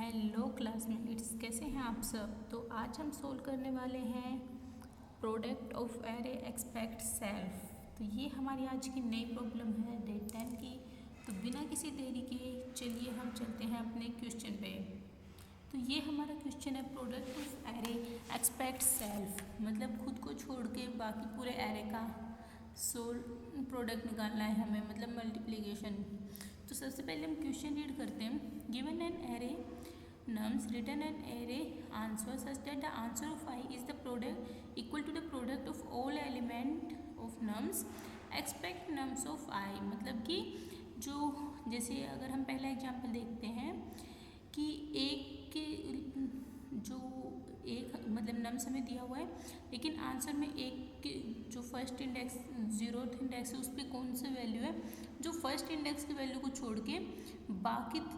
Hello classmates, कैसे हैं आप सब। तो आज हम सोल्व करने वाले हैं product of array expect self. तो ये हमारी आज की नई प्रॉब्लम है डे 10 की। तो बिना किसी देरी के चलिए हम चलते हैं अपने क्वेश्चन पे। तो ये हमारा क्वेश्चन है product of array expect self, मतलब खुद को छोड़ के बाकी पूरे एरे का प्रोडक्ट निकालना है हमें, मतलब मल्टीप्लिकेशन। तो सबसे पहले हम क्वेश्चन रीड करते हैं। Given an array nums written an array answer such that the answer of I is the product equal to the product of all element of nums expect nums of I। मतलब कि जो जैसे अगर हम पहला example देखते हैं कि एक के जो एक मतलब नम्स हमें दिया हुआ है, लेकिन आंसर में एक के जो फर्स्ट इंडेक्स 0th इंडेक्स है उस पर कौन सा वैल्यू है जो फर्स्ट इंडेक्स की वैल्यू को छोड़ के बाकी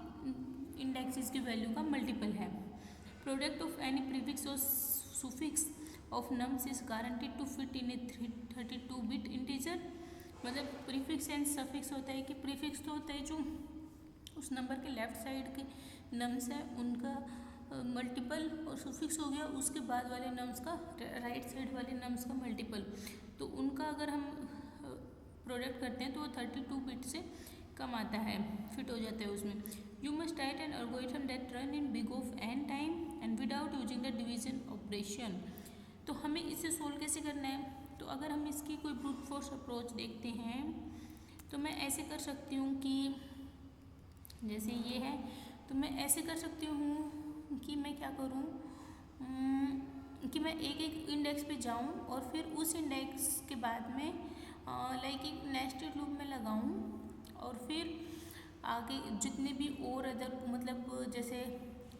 इंडेक्सेस की वैल्यू का मल्टीपल है। प्रोडक्ट ऑफ एनी प्रीफिक्स और suffix of nums is guaranteed to fit in a 32 bit integer. मतलब प्रीफिक्स एंड सफिक्स होता है कि प्रीफिक्स तो होता है जो उस नंबर के लेफ्ट साइड के नम्स है उनका मल्टीपल, और सुफिक्स हो गया उसके बाद वाले नम्स का राइट साइड वाले नम्स का मल्टीपल। तो उनका अगर हम प्रोडक्ट करते हैं तो वो 32 बिट से कम आता है, फिट हो जाता है उसमें। You must write an algorithm that run in big of n time and without using the division operation. तो हमें इसे सोल्व कैसे करना है। तो अगर हम इसकी कोई ब्रूट फोर्स अप्रोच देखते हैं तो मैं ऐसे कर सकती हूँ कि जैसे ये है, तो मैं ऐसे कर सकती हूँ कि मैं क्या करूँ कि मैं एक एक इंडेक्स पे जाऊँ और फिर उस इंडेक्स के बाद में लाइक एक नेस्टेड लूप में लगाऊँ और फिर आगे जितने भी और अदर मतलब जैसे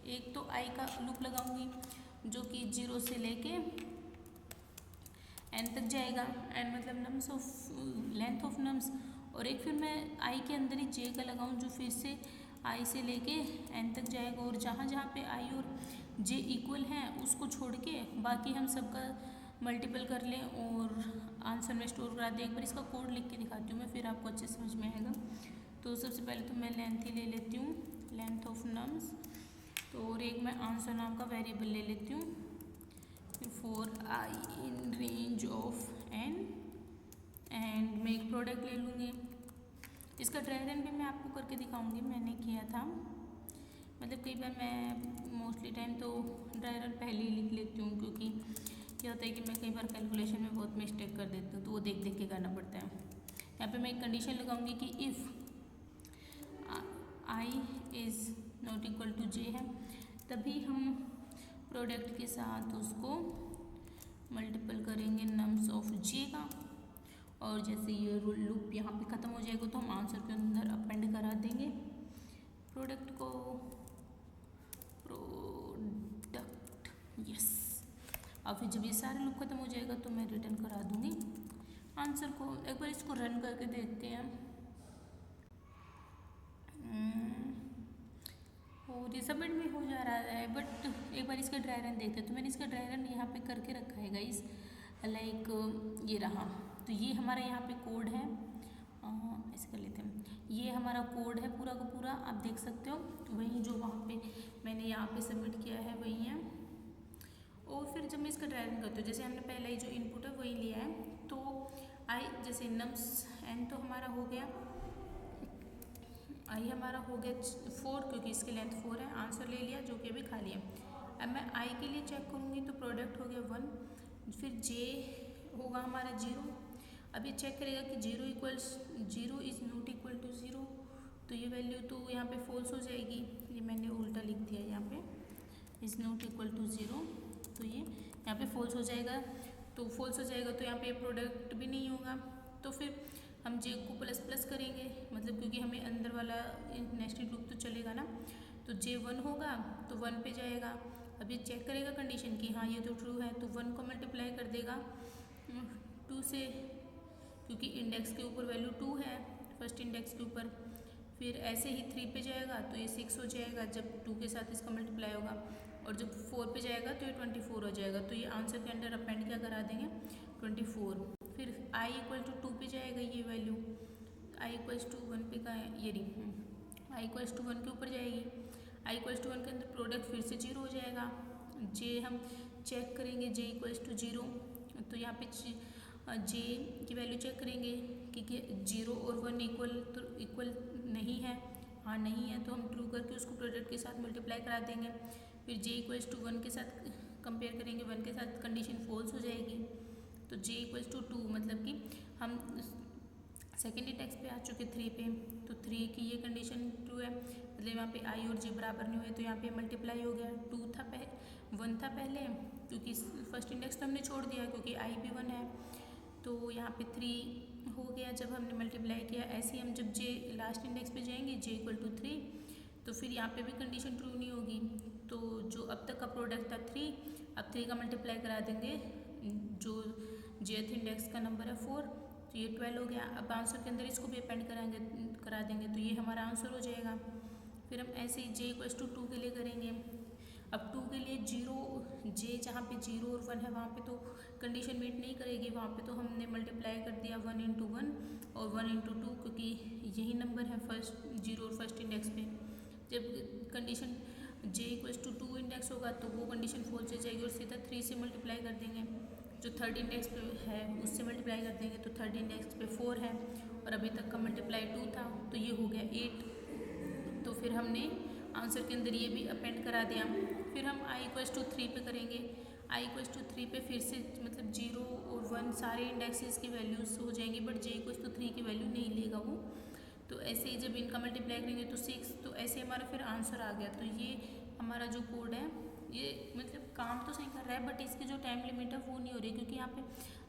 एक तो आई का लूप लगाऊंगी जो कि 0 से लेके एन तक जाएगा, एन मतलब nums of length of nums, और एक फिर मैं आई के अंदर ही जे का लगाऊं जो फिर से आई से लेके एन तक जाएगा, और जहाँ जहाँ पे आई और जे इक्वल हैं उसको छोड़ के बाकी हम सबका मल्टीपल कर लें और आंसर में स्टोर करा दें। एक बार इसका कोड लिख के दिखाती हूँ मैं, फिर आपको अच्छे समझ में आएगा। तो सबसे पहले तो मैं लेंथ ही ले लेती हूँ, लेंथ ऑफ नम्स। तो और एक मैं आंसर नाम का वेरिएबल ले लेती हूँ। फिर for i in range of n and मैं एक प्रोडक्ट ले लूँगी। इसका ड्राई रन भी मैं आपको करके दिखाऊंगी, मैंने किया था। मतलब कई बार मैं मोस्टली टाइम तो ड्राई रन पहले ही लिख लेती हूँ, क्योंकि क्या होता है कि मैं कई बार कैलकुलेशन में बहुत मिस्टेक कर देती हूँ तो वो देख देख के करना पड़ता है। यहाँ पे मैं एक कंडीशन लगाऊंगी कि if I is not equal to J है, तभी हम प्रोडक्ट के साथ उसको मल्टीपल करेंगे नम्स ऑफ जे का, और जैसे ये लूप यहाँ पे ख़त्म हो जाएगा तो हम आंसर के अंदर अपेंड करा देंगे प्रोडक्ट को, प्रोडक्ट यस। और फिर जब ये सारे लूप ख़त्म हो जाएगा तो मैं रिटर्न करा दूँगी आंसर को। एक बार इसको रन करके देखते हैं और ये सबमिट भी हो जा रहा है, बट एक बार इसका ड्राई रन देखते हैं। तो मैंने इसका ड्राई रन यहाँ पे करके रखा है गाइस, लाइक ये रहा। तो ये हमारा यहाँ पे कोड है, ऐसे कर लेते हैं। ये हमारा कोड है पूरा का पूरा, आप देख सकते हो वही जो वहाँ पे मैंने यहाँ पे सबमिट किया है वही है। और फिर जब मैं इसका ड्राई रन करती हूँ, जैसे हमने पहले ही जो इनपुट है वही लिया है, तो आई जैसे नम्स एन तो हमारा हो गया, आई हमारा हो गया 4 क्योंकि इसकी लेंथ 4 है, आंसर ले लिया जो कि अभी खाली है। अब मैं आई के लिए चेक करूँगी तो प्रोडक्ट हो गया 1, फिर जे होगा हमारा 0। अब ये चेक करेगा कि 0 इज़ नॉट इक्वल टू 0, तो ये वैल्यू तो यहाँ पे फॉल्स हो जाएगी। ये मैंने उल्टा लिख दिया यहाँ पे, इज़ नॉट इक्वल टू 0, तो ये यहाँ पे फॉल्स हो जाएगा। तो फॉल्स हो जाएगा तो यहाँ पे प्रोडक्ट भी नहीं होगा। तो फिर हम जे को प्लस प्लस करेंगे, मतलब क्योंकि हमें अंदर वाला नेस्टेड लूप तो चलेगा ना, तो जे 1 होगा तो 1 पे जाएगा। अब ये चेक करेगा कंडीशन की हाँ ये तो ट्रू है, तो 1 को मल्टीप्लाई कर देगा 2 से, क्योंकि इंडेक्स के ऊपर वैल्यू 2 है फर्स्ट इंडेक्स के ऊपर। फिर ऐसे ही 3 पे जाएगा तो ये 6 हो जाएगा जब 2 के साथ इसका मल्टीप्लाई होगा, और जब 4 पे जाएगा तो ये 24 हो जाएगा। तो ये आंसर के अंदर अपेंड क्या करा देंगे 24। फिर आई इक्वल टू 2 पे जाएगा ये वैल्यू, आई इक्वल्स टू 1 पे का ये रही, आई इक्वल्स टू 1 के ऊपर जाएगी, आई आई इक्वल्स टू 1 के अंदर प्रोडक्ट फिर से 0 हो जाएगा। जे हम चेक करेंगे जे इक्वल्स टू 0, तो यहाँ पे जे की वैल्यू चेक करेंगे कि 0 और 1 इक्वल नहीं है। हाँ नहीं है तो हम ट्रू करके उसको प्रोडक्ट के साथ मल्टीप्लाई करा देंगे। फिर जे इक्वल्स टू 1 के साथ कंपेयर करेंगे, 1 के साथ कंडीशन फॉल्स हो जाएगी। तो जे इक्वल्स टू 2 मतलब कि हम सेकेंड इंडेक्स पे आ चुके 3 पे, तो 3 की ये कंडीशन ट्रू है, मतलब यहाँ पे आई और जे बराबर नहीं हुए तो यहाँ पे मल्टीप्लाई हो गया। 1 था पहले, क्योंकि फर्स्ट इंडेक्स तो हमने छोड़ दिया क्योंकि आई भी 1 है, तो यहाँ पे 3 हो गया जब हमने मल्टीप्लाई किया। ऐसे ही हम जब जे लास्ट इंडेक्स पे जाएंगे जे इक्वल टू 3, तो फिर यहाँ पे भी कंडीशन ट्रू नहीं होगी। तो जो अब तक का प्रोडक्ट था 3, अब 3 का मल्टीप्लाई करा देंगे, जो जेथ इंडेक्स का नंबर है 4, तो ये 12 हो गया। अब आंसर के अंदर इसको भी अपेंड करा देंगे तो ये हमारा आंसर हो जाएगा। फिर हम ऐसे ही जे इक्वल्स टू 2 के लिए करेंगे। अब 2 के लिए 0, जे जहाँ पे 0 और 1 है वहाँ पे तो कंडीशन मीट नहीं करेगी, वहाँ पे तो हमने मल्टीप्लाई कर दिया 1 इंटू 1 और 1 इंटू 2, क्योंकि यही नंबर है फर्स्ट 0 और फर्स्ट इंडेक्स पे। जब condition j equals to 2 index होगा तो वो कंडीशन फॉल्स हो जाएगी और सीधा 3 से मल्टीप्लाई कर देंगे। जो थर्ड इंडेक्स पे है उससे मल्टीप्लाई कर देंगे, तो थर्ड इंडेक्स पे 4 है और अभी तक का मल्टीप्लाई 2 था, तो ये हो गया 8। तो फिर हमने आंसर के अंदर ये भी अपेंड करा दिया। फिर हम आई इक्वल्स टू 3 पे करेंगे। आई इक्वल्स टू 3 पे फिर से मतलब 0 और 1 सारे इंडेक्सेस की वैल्यूज हो जाएंगी, बट जे इक्वल्स टू 3 की वैल्यू नहीं लेगा वो। तो ऐसे ही जब इनका मल्टीप्लाई करेंगे तो 6, तो ऐसे हमारा फिर आंसर आ गया। तो ये हमारा जो कोड है ये मतलब काम तो सही कर रहा है, बट इसकी जो टाइम लिमिट है वो नहीं हो रही, क्योंकि यहाँ पे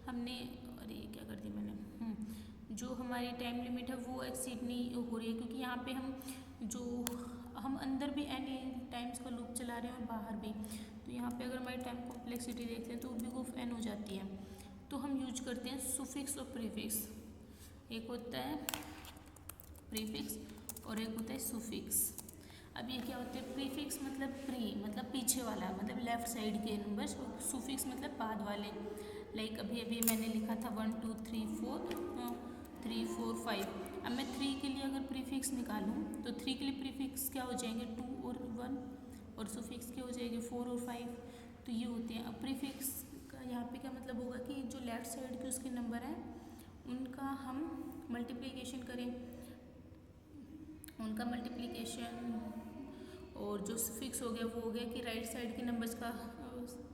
हमने, अरे ये क्या कर दी मैंने, जो हमारी टाइम लिमिट है वो एक्सीड नहीं हो रही है, क्योंकि यहाँ पे हम अंदर भी एनी टाइम्स का लूप चला रहे हैं और बाहर भी। तो यहाँ पे अगर हमारी टाइम कॉम्प्लेक्सिटी देखते हैं तो बिग ऑफ एन हो जाती है। तो हम यूज करते हैं सुफिक्स और प्रीफिक्स। एक होता है प्रीफिक्स और एक होता है सुफिक्स। अब ये क्या होते हैं, प्रीफिक्स मतलब मतलब पीछे वाला, मतलब लेफ्ट साइड के नंबर्स, और सुफिक्स मतलब बाद वाले। लाइक अभी मैंने लिखा था 1 2 3 4 3 4 5। अब मैं 3 के लिए अगर प्रीफिक्स निकालूं तो 3 के लिए प्रीफिक्स क्या हो जाएंगे 2 और 1, और सुफिक्स क्या हो जाएंगे 4 और 5। तो ये होते हैं। अब प्रीफिक्स का यहाँ पे क्या मतलब होगा कि जो लेफ्ट साइड के उसके नंबर हैं उनका हम मल्टीप्लिकेशन करें, उनका मल्टीप्लिकेशन, और जो सुफिक्स हो गया वो हो गया कि राइट साइड के नंबर्स का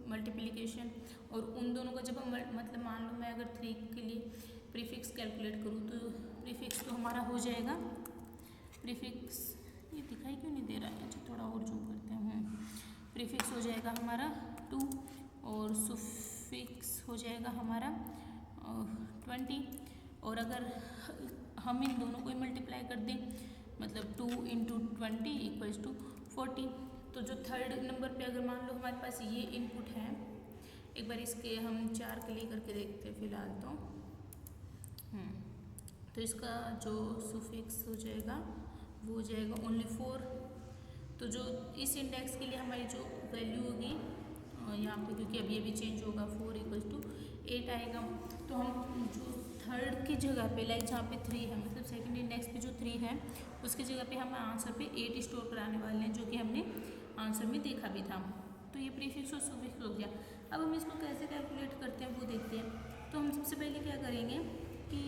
मल्टीप्लिकेशन। और उन दोनों का जब हम मतलब मान लो मैं अगर 3 के लिए प्रीफिक्स कैलकुलेट करूँ तो प्रीफिक्स तो हमारा हो जाएगा, प्रीफिक्स ये दिखाई क्यों नहीं दे रहा है, अच्छा थोड़ा और जूम करते हैं। प्रीफिक्स हो जाएगा हमारा 2 और सुफिक्स हो जाएगा हमारा 20। और अगर हम इन दोनों को ही मल्टीप्लाई कर दें, मतलब 2 इंटू 20 इक्वल्स टू 40। तो जो थर्ड नंबर पे अगर मान लो हमारे पास ये इनपुट है, एक बार इसके हम 4 के लिए करके देखते हैं फिलहाल तो इसका जो सुफिक्स हो जाएगा वो हो जाएगा ओनली 4। तो जो इस इंडेक्स के लिए हमारी जो वैल्यू होगी यहाँ पे, क्योंकि अभी चेंज होगा, 4 इक्वल्स टू 8 आएगा। तो हम जो थर्ड की जगह पे, लाइक जहाँ पे 3 है, मतलब सेकंड इंडेक्स पे जो 3 है उसकी जगह पे हम आंसर पे 8 स्टोर कराने वाले हैं, जो कि हमने आंसर में देखा भी था। तो ये प्रीफिक्स और सुफिक्स हो गया। अब हम इसको कैसे कैलकुलेट करते हैं वो देखते हैं। तो हम सबसे पहले क्या करेंगे कि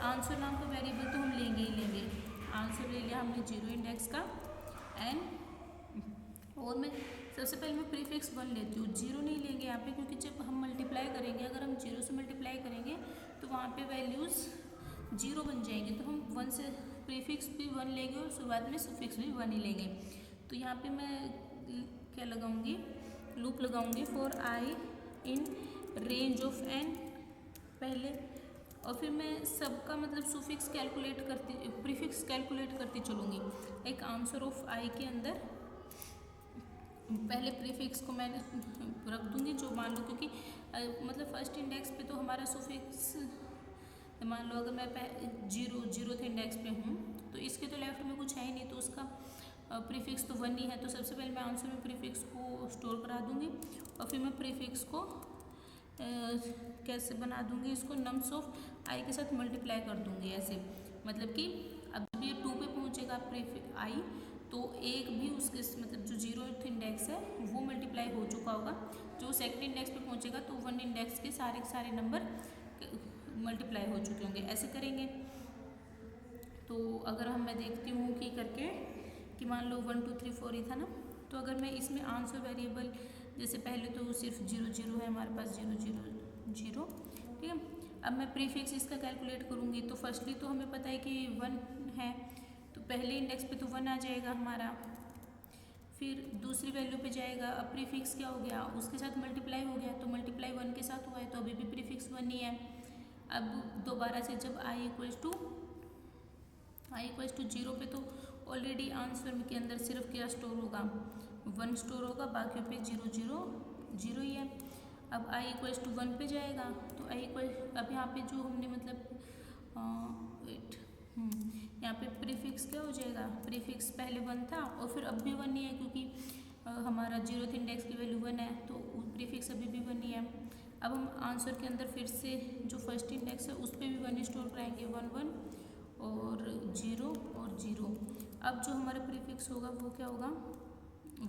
आंसर नाम का वेरिएबल तो हम लेंगे ही लेंगे। आंसर ले लिया हमने 0 इंडेक्स का एन, और मैं सबसे पहले मैं प्रीफिक्स 1 लेती हूँ, 0 नहीं लेंगे यहाँ पे, क्योंकि जब हम मल्टीप्लाई करेंगे, अगर हम 0 से मल्टीप्लाई करेंगे तो वहाँ पे वैल्यूज़ 0 बन जाएंगे। तो हम 1 से प्रीफिक्स भी 1 लेंगे और शुरुआत में सुफिक्स भी 1 ही लेंगे। तो यहाँ पे मैं क्या लगाऊंगी, लूप लगाऊंगी for i in range of n पहले, और फिर मैं सबका मतलब सुफिक्स कैलकुलेट करती, प्रीफिक्स कैलकुलेट करती चलूँगी। एक आंसर ऑफ आई के अंदर पहले प्रीफिक्स को मैं रख दूँगी, जो मान लो, क्योंकि मतलब फर्स्ट इंडेक्स पे तो हमारा सुफिक्स, मान लो अगर मैं 0th इंडेक्स पे हूँ तो इसके तो लेफ्ट में कुछ है ही नहीं, तो उसका प्रीफिक्स तो 1 ही है। तो सबसे पहले मैं आंसर में प्रीफिक्स को स्टोर करा दूँगी, और फिर मैं प्रीफिक्स को कैसे बना दूँगी, इसको नम्स ऑफ आई के साथ मल्टीप्लाई कर दूँगी ऐसे। मतलब कि अब जब ये 2 पे पहुँचेगा आई, तो एक भी उसके मतलब इंडेक्स है वो मल्टीप्लाई हो चुका होगा। जो सेकंड इंडेक्स पे पहुंचेगा तो 1 इंडेक्स के सारे नंबर मल्टीप्लाई हो चुके होंगे। ऐसे करेंगे तो अगर मैं देखती हूँ कि करके कि मान लो 1 2 3 4 ही था ना, तो अगर मैं इसमें आंसर वेरिएबल जैसे पहले तो सिर्फ 0 0 है हमारे पास, 0 0 0, ठीक है। अब मैं प्रीफिक्स इसका कैलकुलेट करूँगी तो फर्स्टली तो हमें पता है कि 1 है, तो पहले इंडेक्स पे तो 1 आ जाएगा हमारा, फिर दूसरी वैल्यू पे जाएगा। अब प्रीफिक्स क्या हो गया, उसके साथ मल्टीप्लाई हो गया, तो मल्टीप्लाई 1 के साथ हुआ है तो अभी भी प्रीफिक्स 1 ही है। अब दोबारा से जब i इक्वल्स टू 0 पे तो ऑलरेडी आंसर के अंदर सिर्फ क्या स्टोर होगा, 1 स्टोर होगा, बाकी पे 0 0 0 ही है। अब i इक्वल्स टू 1 पे जाएगा तो i इक्वल, अब यहाँ पे जो हमने यहाँ पे प्रीफिक्स क्या हो जाएगा, प्रीफिक्स पहले 1 था और फिर अब भी 1 ही है क्योंकि हमारा 0th इंडेक्स की वैल्यू 1 है तो प्रीफिक्स अभी भी 1 ही है। अब हम आंसर के अंदर फिर से जो फर्स्ट इंडेक्स है उस पर भी 1 स्टोर कराएंगे, 1 1 और 0 और 0। अब जो हमारा प्रीफिक्स होगा वो क्या होगा,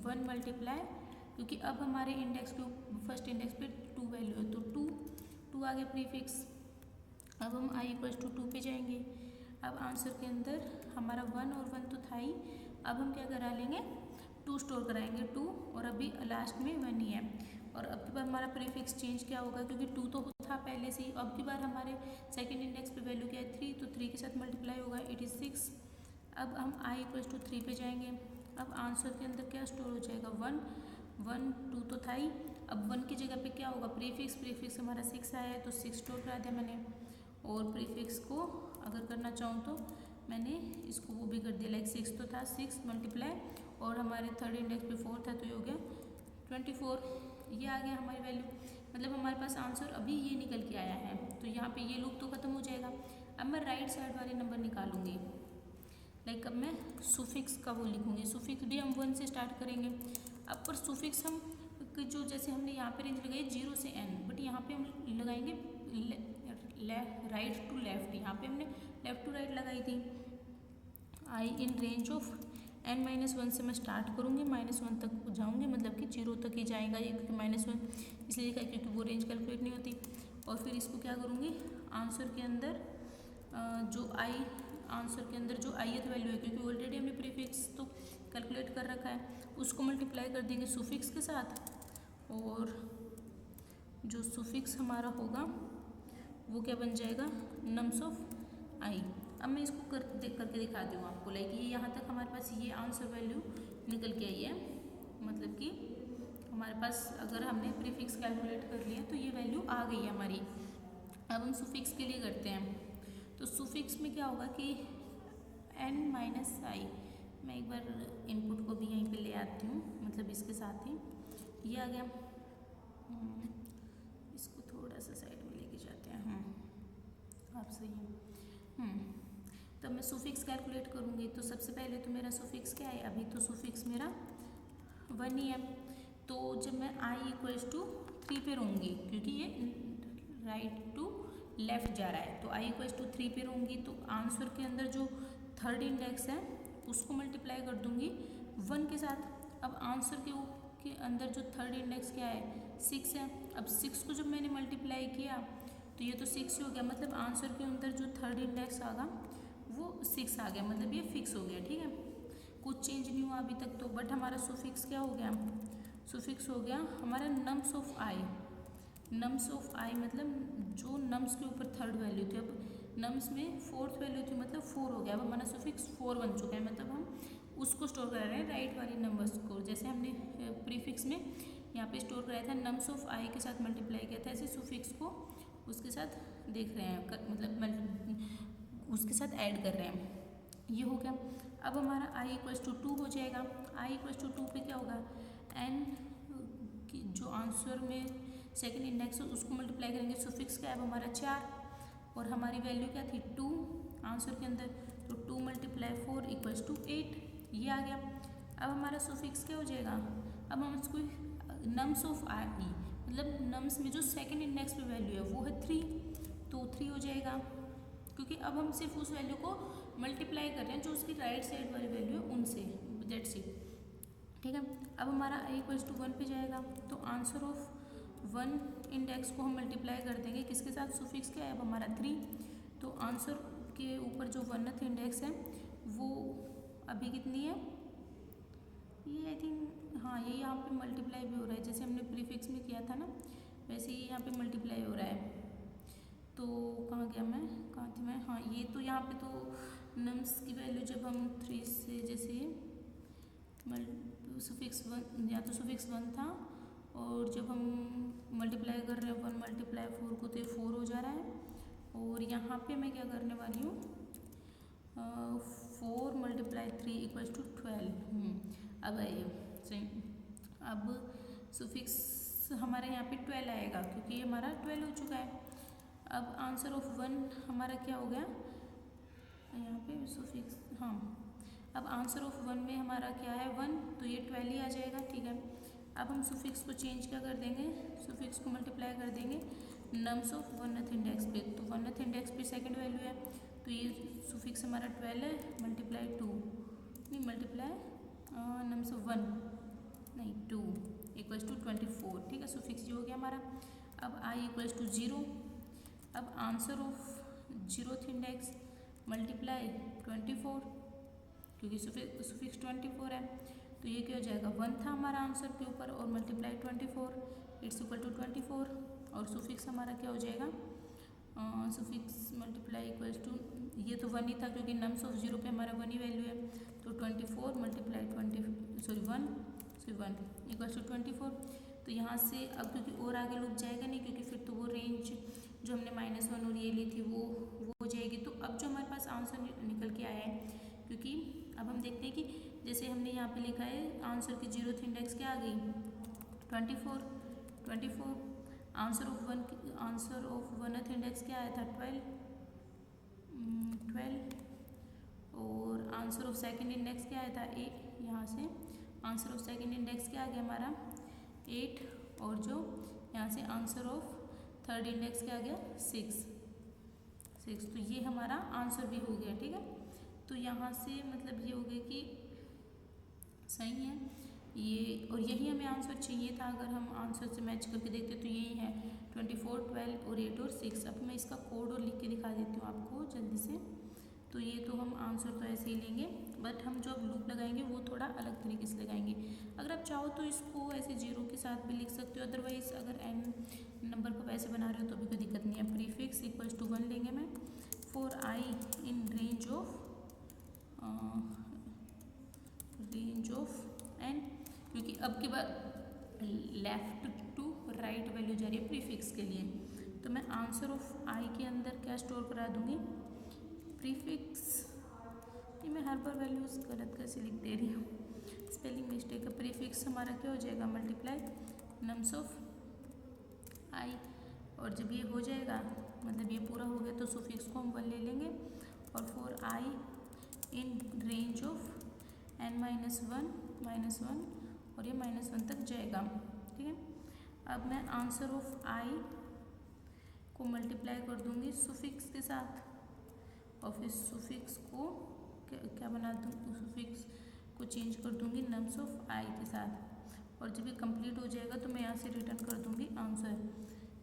1 मल्टीप्लाई, क्योंकि अब हमारे इंडेक्स के फर्स्ट इंडेक्स पे 2 वैल्यू है तो 2 आ गया प्रीफिक्स। अब हम i इक्वल्स टू 2 पे जाएंगे। अब आंसर के अंदर हमारा 1 और 1 तो था ही, अब हम क्या करा लेंगे, 2 स्टोर कराएंगे, 2 और अभी लास्ट में 1 ही है। और अब की बार हमारा प्रीफिक्स चेंज क्या होगा, क्योंकि 2 तो था पहले से ही, अब की बार हमारे सेकंड इंडेक्स पे वैल्यू क्या है 3, तो 3 के साथ मल्टीप्लाई होगा, इट इज़ 6। अब हम i इक्वल्स टू 3 पे जाएंगे। अब आंसर के अंदर क्या स्टोर हो जाएगा, 1 1 2 तो था ही, अब 1 की जगह पे क्या होगा, प्रीफिक्स हमारा 6 आया है तो 6 स्टोर करा दिया मैंने। और प्रीफिक्स को अगर करना चाहूँ तो मैंने इसको वो भी कर दिया, लाइक 6 तो था, 6 मल्टीप्लाई और हमारे थर्ड इंडेक्स पे 4 था तो ये हो गया 24, ये आ गया हमारी वैल्यू। मतलब हमारे पास आंसर अभी ये निकल के आया है, तो यहाँ पे ये लूप तो ख़त्म हो जाएगा। अब मैं राइट साइड वाले नंबर निकालूंगी, लाइक अब मैं सुफिक्स का वो लिखूंगी, सुफिक्स भी हम 1 से स्टार्ट करेंगे। अब पर सुफिक्स हम जो जैसे हमने यहाँ पे रेंज लगाई 0 से n, बट यहाँ पे हम लगाएंगे राइट टू लेफ्ट, यहाँ पे हमने लेफ्ट टू राइट लगाई थी। i in range of n-1 से मैं स्टार्ट करूँगी, -1 तक जाऊँगी, मतलब कि 0 तक ही जाएगा ये, क्योंकि -1 इसलिए लिखा है क्योंकि वो रेंज कैलकुलेट नहीं होती। और फिर इसको क्या करूँगी, आंसर के अंदर आंसर के अंदर जो ith वैल्यू है, क्योंकि ऑलरेडी हमने प्रीफिक्स तो कैलकुलेट कर रखा है, उसको मल्टीप्लाई कर देंगे सुफिक्स के साथ, और जो सुफिक्स हमारा होगा वो क्या बन जाएगा, नम्स ऑफ i। अब मैं इसको करके दिखाती हूँ आपको, लाइक ये यहाँ तक हमारे पास ये आंसर वैल्यू निकल के आई है, मतलब कि हमारे पास अगर हमने प्रीफिक्स कैलकुलेट कर लिया तो ये वैल्यू आ गई है हमारी। अब हम सुफिक्स के लिए करते हैं, तो सुफिक्स में क्या होगा कि n-i, मैं एक बार इनपुट को भी यहीं पे ले आती हूँ, मतलब इसके साथ ही ये आ गया, इसको थोड़ा सा साइड में लेके जाते हैं, आप सही है। तब मैं सुफिक्स कैलकुलेट करूँगी, तो सबसे पहले तो मेरा सुफिक्स क्या है, अभी तो सुफिक्स मेरा 1 ही है, तो जब मैं i इक्वल्स टू 3 पे रहूँगी, क्योंकि ये राइट टू लेफ्ट जा रहा है, तो i इक्वल्स टू 3 पे रहूँगी, तो आंसर के अंदर जो थर्ड इंडेक्स है उसको मल्टीप्लाई कर दूँगी 1 के साथ। अब आंसर के अंदर जो थर्ड इंडेक्स क्या है, 6 है। अब 6 को जब मैंने मल्टीप्लाई किया तो ये तो 6 हो गया, मतलब आंसर के अंदर जो थर्ड इंडेक्स आगा वो 6 आ गया, मतलब ये फिक्स हो गया, ठीक है, कुछ चेंज नहीं हुआ अभी तक तो। बट हमारा सुफिक्स क्या हो गया, सुफिक्स हो गया हमारा nums of i। Nums of i मतलब जो नम्स के ऊपर थर्ड वैल्यू थी, अब नम्स में फोर्थ वैल्यू थी, मतलब 4 हो गया। अब हमारा सुफिक्स 4 बन चुका है, मतलब हम उसको स्टोर करा रहे हैं राइट वाले नंबर्स को, जैसे हमने प्रीफिक्स में यहाँ पे स्टोर कराया था नम्स ऑफ i के साथ मल्टीप्लाई किया था, ऐसे सुफिक्स को उसके साथ देख रहे हैं, मतलब उसके साथ ऐड कर रहे हैं, ये हो गया। अब हमारा i इक्वल्स टू 2 हो जाएगा, i इक्वल्स टू 2 पे क्या होगा, n की जो आंसर में सेकंड इंडेक्स है उसको मल्टीप्लाई करेंगे, सुफिक्स क्या है हमारा 4 और हमारी वैल्यू क्या थी 2 आंसर के अंदर, तो 2 × 4 इक्वल्स टू 8, ये आ गया। अब हमारा सुफिक्स क्या हो जाएगा, अब हम इसको नम्स ऑफ i, मतलब नम्स में जो सेकंड इंडेक्स पे वैल्यू है वो है 3, तो 3 हो जाएगा, क्योंकि अब हम सिर्फ उस वैल्यू को मल्टीप्लाई कर रहे हैं जो उसकी राइट साइड वाली वैल्यू है उनसे, दैट्स इट। ठीक है। अब हमारा i इक्वल्स टू 1 पे जाएगा, तो आंसर ऑफ 1 इंडेक्स को हम मल्टीप्लाई कर देंगे किसके साथ, सुफिक्स क्या है अब हमारा 3, तो आंसर के ऊपर जो 1th इंडेक्स है वो अभी कितनी है, ये आई थिंक हाँ ये यहाँ पे मल्टीप्लाई भी हो रहा है, जैसे हमने प्रीफिक्स में किया था ना वैसे ही यहाँ पे मल्टीप्लाई हो रहा है। तो कहाँ गया मैं, कहाँ थी मैं, हाँ ये तो यहाँ पे तो नम्स की वैल्यू जब हम 3 से जैसे सुफिक्स 1 या तो सुफिक्स 1 था, और जब हम मल्टीप्लाई कर रहे हैं 1 मल्टीप्लाई 4 को तो ये 4 हो जा रहा है, और यहाँ पे मैं क्या करने वाली हूँ 4 मल्टीप्लाई 3 इक्वल्स टू 12। अब आइए सही, अब सुफिक्स हमारे यहाँ पे 12 आएगा क्योंकि ये हमारा 12 हो चुका है। अब आंसर ऑफ 1 हमारा क्या हो गया यहाँ पे सुफिक्स, हाँ अब आंसर ऑफ 1 में हमारा क्या है 1, तो ये 12 ही आ जाएगा, ठीक है। अब हम सुफिक्स को चेंज क्या कर देंगे, सुफिक्स को मल्टीप्लाई कर देंगे नम्स ऑफ 1th इंडेक्स पे, तो 1th इंडेक्स पे सेकंड वैल्यू है, तो ये सुफिक्स हमारा 12 है मल्टीप्लाई 2, नहीं मल्टीप्लाई नम्स ऑफ 1 नहीं 2 इक्वल्स टू 24, ठीक है। सुफिक्स ये हो गया हमारा। अब i इक्वल्स टू 0, अब answer of 0th index multiply 24, क्योंकि सुफिक्स 24 है, तो ये क्या हो जाएगा 1 था हमारा आंसर के ऊपर और मल्टीप्लाई 24 इट्स इक्वल टू 24, और सुफिक्स हमारा क्या हो जाएगा सुफिक्स मल्टीप्लाई इक्वल्स टू, ये तो 1 ही था क्योंकि नम्स ऑफ 0 पे हमारा 1 ही वैल्यू है, तो 24 मल्टीप्लाई 1 इक्वल्स टू 24। तो यहाँ से अब क्योंकि और आगे लूप जाएगा नहीं, क्योंकि फिर तो वो रेंज जो हमने -1 और ये ली थी वो हो जाएगी। तो अब जो हमारे पास आंसर निकल के आया है, क्योंकि अब हम देखते हैं कि जैसे हमने यहाँ पे लिखा है आंसर की 0th इंडेक्स क्या आ गई 24, आंसर ऑफ 1th इंडेक्स क्या आया था 12, और आंसर ऑफ सेकंड इंडेक्स क्या आया था 8, यहाँ से आंसर ऑफ सेकंड इंडेक्स क्या आ गया हमारा 8, और जो यहाँ से आंसर ऑफ थर्ड इंडेक्स क्या आ गया 6, तो ये हमारा आंसर भी हो गया, ठीक है। तो यहाँ से मतलब ये हो गया कि सही है ये, और यही हमें आंसर चाहिए था, अगर हम आंसर से मैच करके देखते तो यही है 24, 12 और 8 और 6। अब मैं इसका कोड और लिख के दिखा देती हूँ आपको जल्दी से। तो ये तो हम आंसर तो ऐसे ही लेंगे, बट हम जो लूप लगाएंगे वो थोड़ा अलग तरीके से लगाएंगे। अगर आप चाहो तो इसको ऐसे 0 के साथ भी लिख सकते हो, अदरवाइज अगर n नंबर को वैसे बना रहे हो तो भी कोई दिक्कत नहीं है। प्रीफिक्स इक्वल्स टू 1 लेंगे मैं for i in range of n, क्योंकि अब के बाद लेफ्ट टू राइट वैल्यू जा रही है प्रीफिक्स के लिए, तो मैं आंसर ऑफ i के अंदर क्या स्टोर करा दूँगी प्रीफिक्स। ये मैं हर बार वैल्यूज़ गलत कैसे लिख दे रही हूँ, स्पेलिंग मिस्टेक है। प्रीफिक्स हमारा क्या हो जाएगा मल्टीप्लाई नम्स ऑफ i, और जब ये हो जाएगा मतलब ये पूरा हो गया तो सुफिक्स को हम 1 ले लेंगे, और for i in range of n-1 और ये -1 तक जाएगा, ठीक है। अब मैं आंसर ऑफ i को मल्टीप्लाई कर दूँगी सुफिक्स के साथ, और फिर सुफिक्स को क्या बना दूँ, सुफिक्स को चेंज कर दूँगी नम्स ऑफ i के साथ, और जब ये कंप्लीट हो जाएगा तो मैं यहाँ से रिटर्न कर दूँगी आंसर।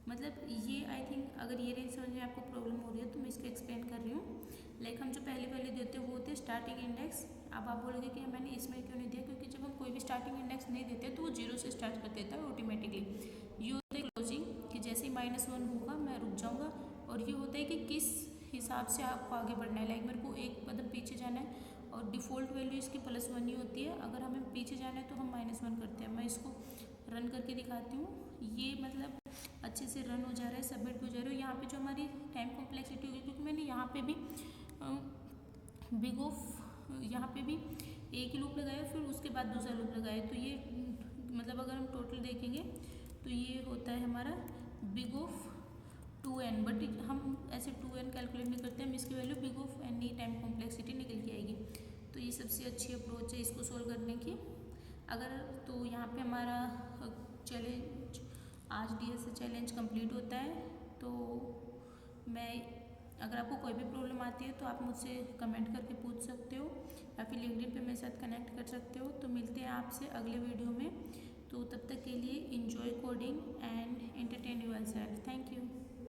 मतलब ये आई थिंक अगर ये रेंज समझ में आपको प्रॉब्लम हो रही है तो मैं इसको एक्सप्लेन कर रही हूँ। लाइक हम जो पहली वैल्यू देते हैं वो होते हैं स्टार्टिंग इंडेक्स। अब आप बोलोगे कि मैंने इसमें क्यों नहीं दिया, क्योंकि जब हम कोई भी स्टार्टिंग इंडेक्स नहीं देते तो वो 0 से स्टार्ट कर देता है ऑटोमेटिकली। ये होता है क्लोजिंग कि जैसे ही -1 होगा मैं रुक जाऊँगा, और ये होता है कि किस हिसाब से आपको आगे बढ़ना है। लाइक मेरे को एक कदम पीछे जाना है और डिफ़ॉल्ट वैल्यू इसकी +1 ही होती है, अगर हमें पीछे जाना है तो हम -1 करते हैं। मैं इसको रन करके दिखाती हूँ, ये मतलब अच्छे से रन हो जा रहा है, सबमिट हो जा रहा है। यहाँ पे जो हमारी टाइम कॉम्प्लेक्सिटी होगी, क्योंकि मैंने यहाँ पे भी बिग ऑफ यहाँ पे भी एक ही लूप लगाया फिर उसके बाद दूसरा लूप लगाया, तो ये मतलब अगर हम टोटल देखेंगे तो ये होता है हमारा बिग ऑफ 2n, बट हम ऐसे 2n कैलकुलेट नहीं करते, हम इसकी value big of n he time complexity निकल के आएगी। तो ये सबसे अच्छी अप्रोच है इसको सोल्व करने की। अगर तो यहाँ पे हमारा चैलेंज आज DSA चैलेंज कंप्लीट होता है, तो मैं अगर आपको कोई भी प्रॉब्लम आती है तो आप मुझसे कमेंट करके पूछ सकते हो या फिर लिंक्डइन पे मेरे साथ कनेक्ट कर सकते हो। तो मिलते हैं आपसे अगले वीडियो में।